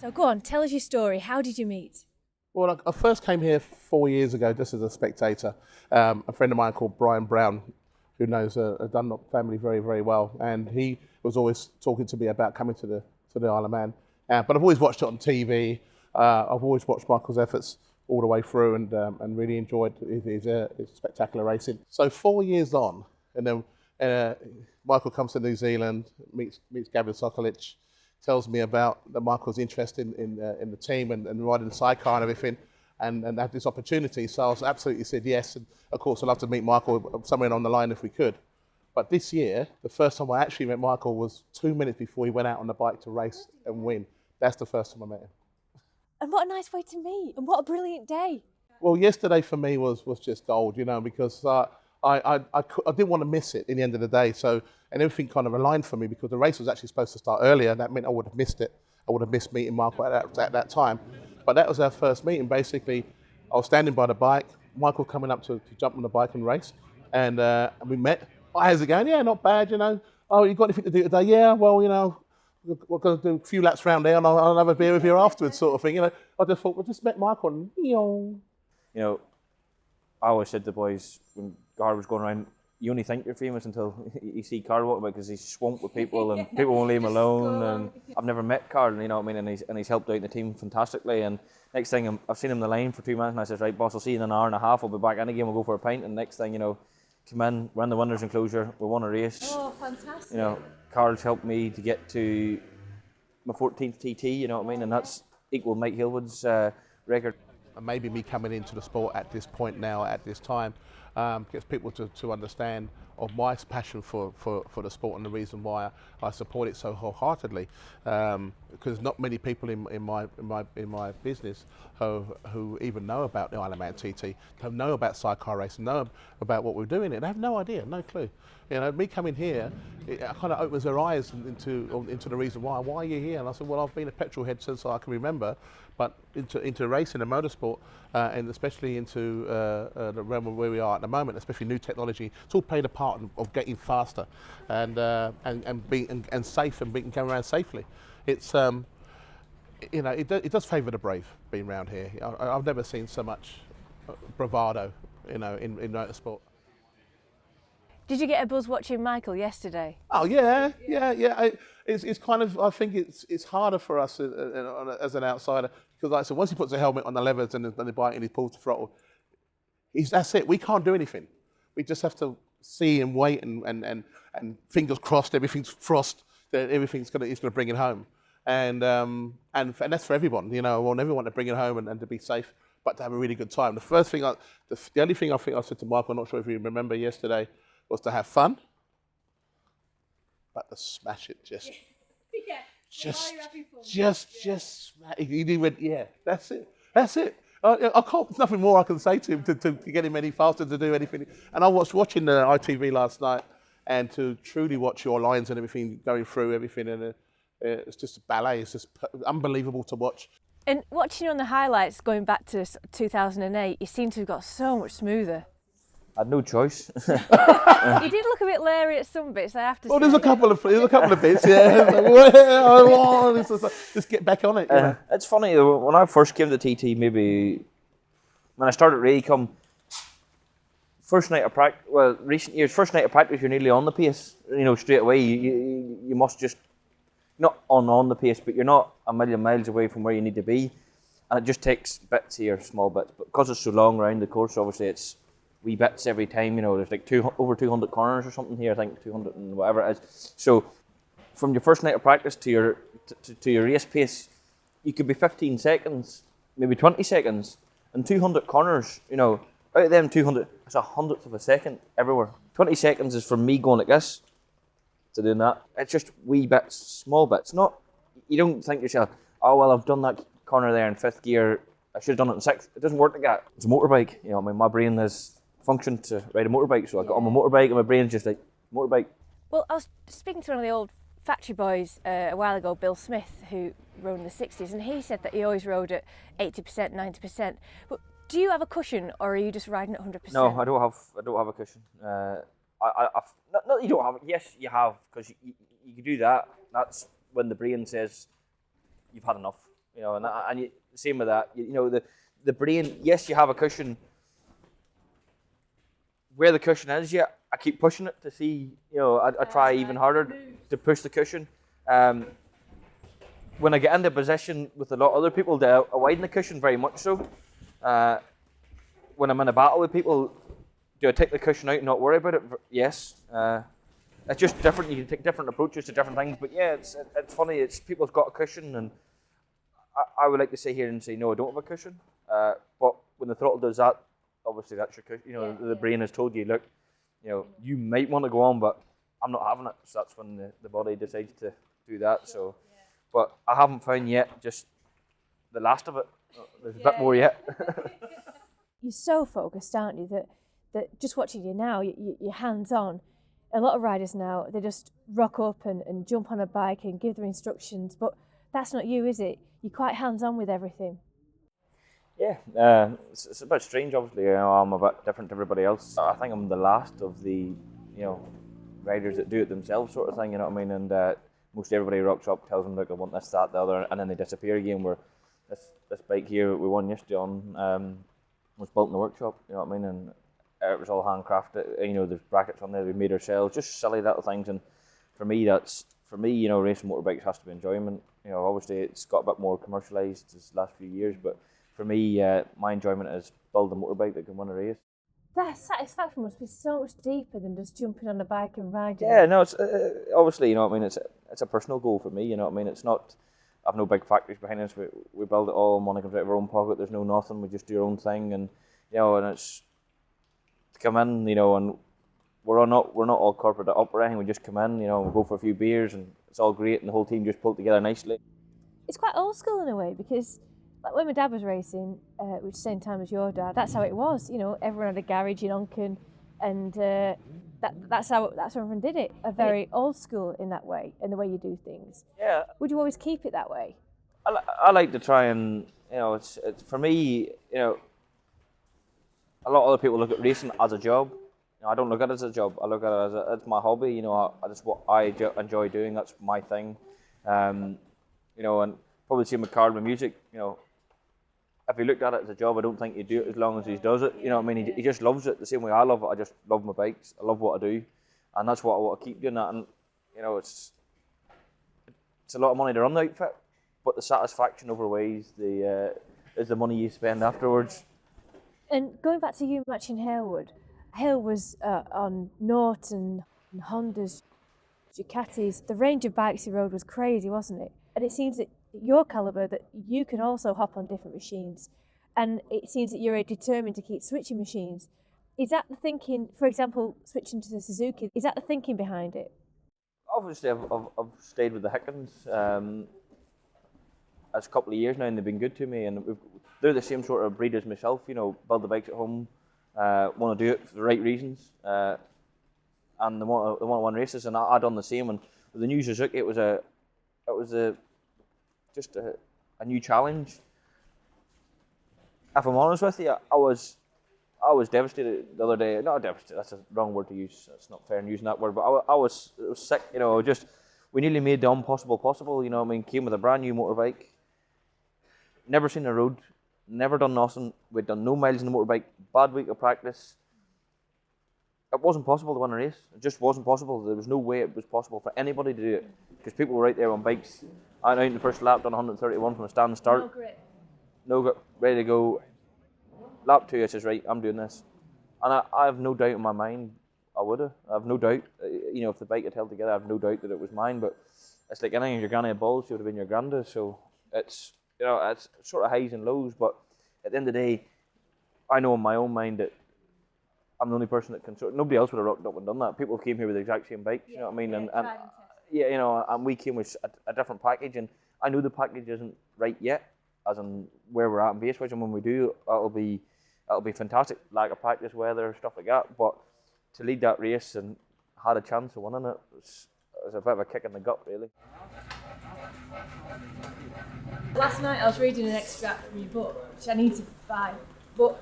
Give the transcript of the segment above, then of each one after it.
So go on, tell us your story. How did you meet? Well, I first came here 4 years ago just as a spectator. A friend of mine called Brian Brown, who knows a Dunlop family very, very well, and he was always talking to me about coming to the Isle of Man. But I've always watched it on TV. I've always watched Michael's efforts all the way through, and really enjoyed his spectacular racing. So 4 years on, and then Michael comes to New Zealand, meets Gavin Sokolic, tells me about Michael's interest in the team and riding the sidecar and everything, and had this opportunity. So I was absolutely said yes. And of course, I'd love to meet Michael somewhere on the line if we could. But this year, the first time I actually met Michael was 2 minutes before he went out on the bike to race and win. That's the first time I met him. And what a nice way to meet, and what a brilliant day. Well, yesterday for me was just gold, because I didn't want to miss it in the end of the day. So, and everything kind of aligned for me because the race was actually supposed to start earlier, and that meant I would have missed it. I would have missed meeting Michael at that time. But that was our first meeting. Basically, I was standing by the bike, Michael coming up to jump on the bike and race, and we met. Oh, how's it going? Yeah, not bad, Oh, you got anything to do today? Yeah, well, we're going to do a few laps around there, and I'll have a beer with you afterwards, sort of thing. I just thought, we just met Michael, and I always said to the boys when Gar was going around, you only think you're famous until you see Carl walking about because he's swamped with people and people won't leave him alone. And I've never met Carl, you know what I mean, and he's helped out the team fantastically. And next thing, I've seen him in the line for 2 minutes, and I says, right, boss, I'll see you in an hour and a half. I'll be back in again. We'll go for a pint. And next thing, come in, we're in the winners' enclosure. We won a race. Oh, fantastic! Carl's helped me to get to my 14th TT. You know what I mean, and that's equal Mike Hillwood's record. And maybe me coming into the sport at this point now, at this time, gets people to understand of my passion for the sport and the reason why I support it so wholeheartedly. Because not many people in my business who even know about the Isle of Man TT, who know about sidecar racing, know about what we're doing, and they have no idea, no clue. Me coming here, it kind of opens their eyes into the reason why. Why are you here? And I said, well, I've been a petrol head since I can remember, but into racing and motorsport, and especially into the realm of where we are at the moment, especially new technology, it's all played a part of getting faster and being and safe and being going around safely. It's it does favour the brave being around here. I've never seen so much bravado, in motorsport. Did you get a buzz watching Michael yesterday? Oh yeah. It's kind of, I think it's harder for us as an outsider because, like I said, once he puts a helmet on the levers and the bike and he pulls the throttle, that's it. We can't do anything. We just have to see and wait and fingers crossed, everything's frost, that everything's gonna bring it home, and that's for everyone. I want everyone to bring it home and to be safe, but to have a really good time. The only thing I think I said to Michael, I'm not sure if you remember yesterday, was to have fun, but to smash it, just smash it. He went, yeah, that's it. I can't, there's nothing more I can say to him to get him any faster, to do anything. And I was watching the ITV last night, and to truly watch your lines and everything, going through everything, and it's just a ballet. It's just unbelievable to watch. And watching you on the highlights going back to 2008, you seem to have got so much smoother. I had no choice. You did look a bit leery at some bits, I have to say. Well, there's a couple of bits, yeah. Just get back on it. It's funny, when I first came to TT, maybe when I started really come, first night of practice, well, recent years, first night of practice, you're nearly on the pace, straight away. You must just, not on the pace, but you're not a million miles away from where you need to be. And it just takes bits here, small bits. But because it's so long around the course, obviously it's wee bits every time, there's like over 200 corners or something here, I think 200 and whatever it is. So from your first night of practice to your race pace, you could be 15 seconds, maybe 20 seconds, and 200 corners, out of them 200, it's 100th of a second everywhere. 20 seconds is from me going like this to doing that. It's just wee bits, small bits. You don't think to yourself, oh well, I've done that corner there in 5th gear, I should have done it in 6th. It doesn't work like that. It's a motorbike, my brain has function to ride a motorbike, so I got on my motorbike and my brain's just like, motorbike. Well, I was speaking to one of the old factory boys a while ago, Bill Smith, who rode in the 60s, and he said that he always rode at 80%, 90%. But do you have a cushion, or are you just riding at 100%? No, I don't have a cushion. Not that you don't have it. Yes, you have, because you can do that. That's when the brain says you've had enough. You know, and you, same with that. You know, the brain. Yes, you have a cushion. Where the cushion is, yeah, I keep pushing it to see. You know, I try even harder to push the cushion. When I get into position with a lot of other people, I widen the cushion very much so. When I'm in a battle with people, do I take the cushion out and not worry about it? Yes. It's just different. You can take different approaches to different things. But yeah, it's funny. It's people's got a cushion, and I would like to sit here and say, no, I don't have a cushion. But when the throttle does that, obviously that's your cushion. You know, the brain has told you, look, you know, you might want to go on, but I'm not having it. So that's when the body decides to do that. So, but I haven't found yet just the last of it. There's a bit more yet. You're so focused, aren't you, that just watching you now, you're hands-on. A lot of riders now, they just rock up and jump on a bike and give their instructions, but that's not you, is it? You're quite hands-on with everything. Yeah, it's a bit strange, obviously. You know, I'm a bit different to everybody else. I think I'm the last of the, you know, riders that do it themselves, sort of thing. You know what I mean? And most everybody rocks up, tells them, look, I want this, that, the other, and then they disappear again. Where this bike here we won yesterday on was built in the workshop. You know what I mean? And it was all handcrafted. You know, there's brackets on there we made ourselves, just silly little things. And for me, you know, racing motorbikes has to be enjoyment. You know, obviously it's got a bit more commercialised this last few years, but for me, my enjoyment is build a motorbike that can win a race. That satisfaction must be so much deeper than just jumping on a bike and riding. Yeah, no, it's obviously, you know what I mean. It's a personal goal for me. You know what I mean. It's not. I've no big factories behind us. We build it all. Money comes out of our own pocket. There's no nothing. We just do our own thing, and you know, and it's to come in, you know, and we're not all corporate up or anything. We just come in, you know, we go for a few beers, and it's all great, and the whole team just pulled together nicely. It's quite old school in a way, because like when my dad was racing, which same time as your dad, that's how it was. You know, everyone had a garage in Onken, and that's how everyone did it. A very old school in that way, in the way you do things. Yeah. Would you always keep it that way? I like to try and, you know, it's for me, you know, a lot of other people look at racing as a job. You know, I don't look at it as a job. I look at it as it's my hobby. You know, that's what I enjoy doing. That's my thing. You know, and probably same with Carl with music. You know, if he looked at it as a job, I don't think he'd do it as long as he does it. You know what I mean? He just loves it the same way I love it. I just love my bikes. I love what I do, and that's what I want to keep doing. That, and you know, it's a lot of money to run the outfit, but the satisfaction overweighs is the money you spend afterwards. And going back to you matching Halewood, Hale was on Norton, Hondas, Ducatis. The range of bikes he rode was crazy, wasn't it? And it seems that your calibre, that you can also hop on different machines, and it seems that you're determined to keep switching machines. Is that the thinking, for example, switching to the Suzuki, is that the thinking behind it? Obviously, I've stayed with the Hickens as a couple of years now, and they've been good to me, and they're the same sort of breed as myself, you know, build the bikes at home, want to do it for the right reasons, and they want to win races, and I done the same. And with the new Suzuki, it was just a new challenge. If I'm honest with you, I was devastated the other day. Not devastated, that's a wrong word to use. It's not fair in using that word, but I was sick. You know, we nearly made the impossible possible. You know, I mean, came with a brand new motorbike, never seen a road, never done nothing. We'd done no miles in the motorbike. Bad week of practice. It wasn't possible to win a race. It just wasn't possible. There was no way it was possible for anybody to do it, because people were right there on bikes. I went out in the first lap, done 131 from a stand start. No grip. No grip, ready to go. Lap 2, I says, right, I'm doing this. And I have no doubt in my mind I would have. I have no doubt. You know, if the bike had held together, I have no doubt that it was mine. But it's like anything, your granny had balls, she would have been your granda. So it's, you know, it's sort of highs and lows. But at the end of the day, I know in my own mind that I'm the only person that can nobody else would have rocked up and done that. People came here with the exact same bikes, you know what I mean? And yeah, you know, and we came with a different package, and I know the package isn't right yet, as in where we're at in BikeSocial, and when we do, it'll be fantastic, lack of practice, weather, stuff like that. But to lead that race and had a chance of winning it was a bit of a kick in the gut, really. Last night I was reading an extract from your book, which I need to buy, but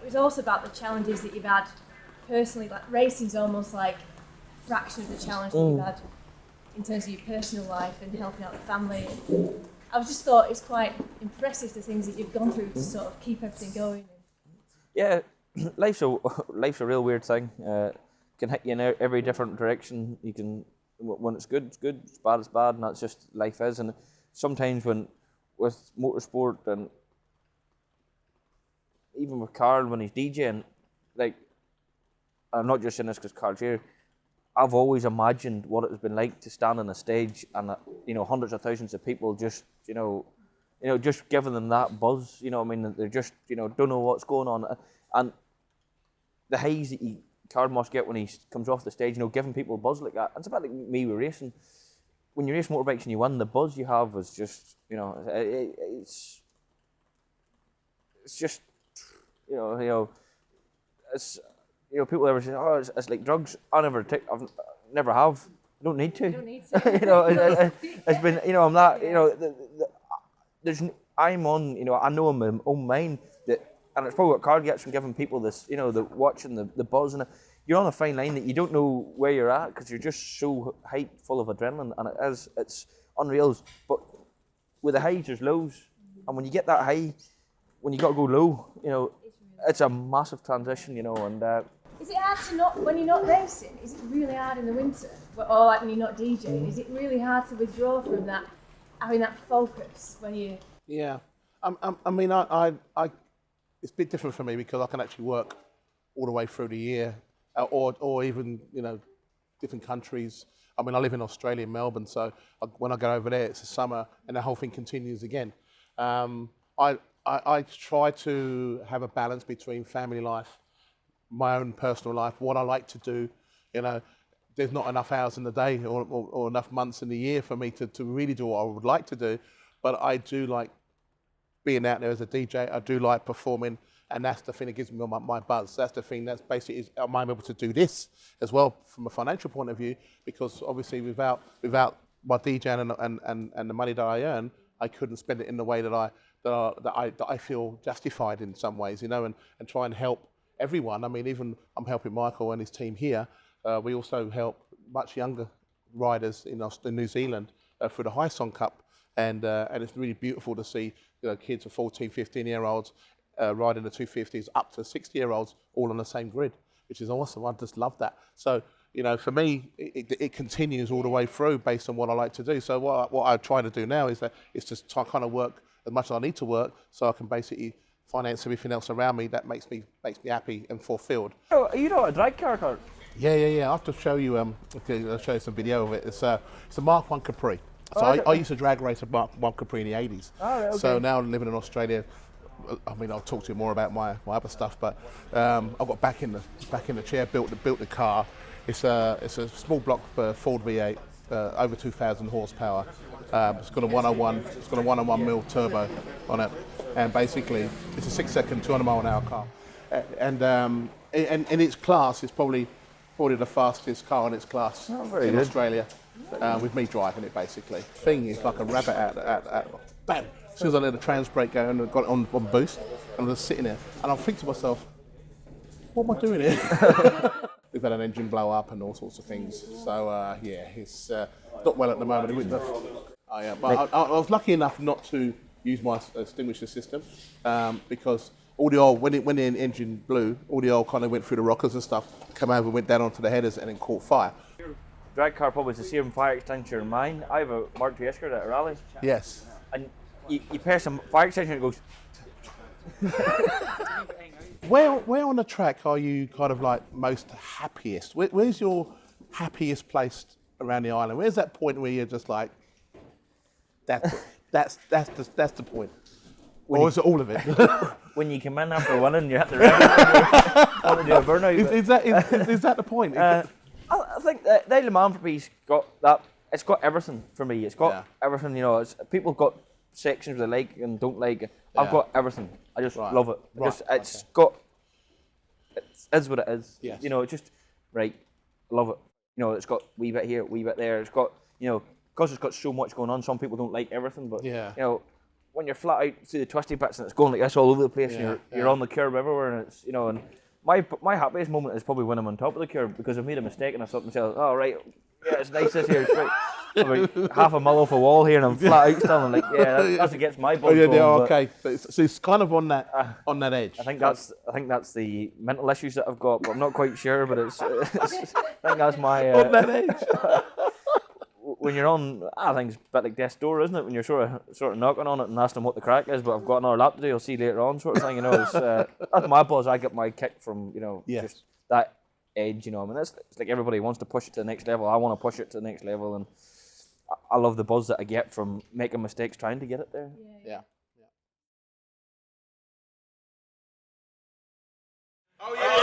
it was also about the challenges that you've had personally. Like racing's almost like a fraction of the challenge that you've had in terms of your personal life and helping out the family. I've just thought it's quite impressive the things that you've gone through to sort of keep everything going. Yeah, life's a real weird thing. Can hit you in every different direction. You can, when it's good, it's bad, it's bad, and that's just life is. And sometimes with motorsport and even with Carl when he's DJing, like, I'm not just saying this because Carl's here, I've always imagined what it's been like to stand on a stage and hundreds of thousands of people just just giving them that buzz. You know what I mean? They're just don't know what's going on, and the haze that Carl must get when he comes off the stage, giving people a buzz like that. It's a bit like me with racing. When you race motorbikes and you win, the buzz you have is just it's just it's. People ever say, "Oh, it's like drugs." I've never have. I don't need to. You don't need to. It's been, I'm not, I'm on, I know in my own mind that, and it's probably what Carl gets from giving people this, the watching the buzz, and you're on a fine line that you don't know where you're at because you're just so hyped, full of adrenaline, and it's unreal. But with the highs, there's lows, and when you get that high, when you got to go low, it's a massive transition, and. Is it hard to not, when you're not racing, is it really hard in the winter? Or like when you're not DJing, is it really hard to withdraw from that, having that focus when you... Yeah, I mean, it's a bit different for me because I can actually work all the way through the year, or even, different countries. I mean, I live in Australia, Melbourne, so when I go over there, it's the summer and the whole thing continues again. I try to have a balance between family life, my own personal life, what I like to do. There's not enough hours in the day or enough months in the year for me to really do what I would like to do, but I do like being out there as a DJ. I do like performing, and that's the thing that gives me my buzz. That's the thing that's basically, am I able to do this as well from a financial point of view? Because obviously without my DJing and the money that I earn, I couldn't spend it in the way that I feel justified in some ways, and try and help everyone. I mean, even I'm helping Michael and his team here. We also help much younger riders in New Zealand through the High Song Cup, and it's really beautiful to see kids of 14, 15-year-olds riding the 250s up to 60-year-olds all on the same grid, which is awesome. I just love that. So for me, it continues all the way through based on what I like to do. So what I try to do now is just try kind of work as much as I need to work, so I can basically finance everything else around me that makes me happy and fulfilled. Oh, are you not a drag car, Carl? Yeah. I have to show you. I'll show you some video of it. It's a Mark 1 Capri. So I used to drag race a Mark 1 Capri in the 80s. Oh, right, okay. So now living in Australia, I mean, I'll talk to you more about my other stuff, but I got back in the chair, built the car. It's a small block Ford V8, over 2,000 horsepower. It's got a 101 mil turbo on it, and basically it's a 6-second 200 mile an hour car. And in its class, it's probably the fastest car in its class in Australia, with me driving it basically. Thing is like a rabbit at bam. As soon as I let the trans brake go and got it on boost, and I was sitting there, and I think to myself, what am I doing here? We've had an engine blow up and all sorts of things. So it's not well at the moment. But I was lucky enough not to use my extinguisher system because all the oil, when the engine blew, all the oil kind of went through the rockers and stuff, came over, went down onto the headers and then caught fire. Drag car probably is the same fire extinguisher in mine. I have a Mark II Escort at a rally. Yes. And you press some fire extinguisher and it goes... Where on the track are you kind of like most happiest? Where's your happiest place around the island? Where's that point where you're just like, that's the point? Or is it all of it? When you come in after winning, you have to run do a burnout. Is that the point? I think the Isle of Man for me's got that. It's got everything for me. It's got everything. People got sections they like and don't like. I've got everything. I just love it. It's what it is. Yes. It's just right. Love it. It's got wee bit here, wee bit there. It's got because it's got so much going on. Some people don't like everything, but when you're flat out through the twisty bits and it's going like this all over the place, and you're on the curb everywhere, and it's and my happiest moment is probably when I'm on top of the curb because I've made a mistake and I thought to myself, oh right, yeah, it's nice this here. It's right. about half a mile off a wall here, and I'm flat out still. And I'm like, yeah, that's what gets my blood going. Okay. So it's kind of on that edge. I think that's the mental issues that I've got, but I'm not quite sure. But I think that's my on that edge. When you're on, I think it's a bit like death's door, isn't it? When you're sort of knocking on it and asking what the crack is, but I've got another lap to do. I'll see you later on, sort of thing. You know, that's my buzz. I get my kick from just that edge. You know, I mean, it's like everybody wants to push it to the next level. I want to push it to the next level, and I love the buzz that I get from making mistakes trying to get it there. Yeah. Oh yeah.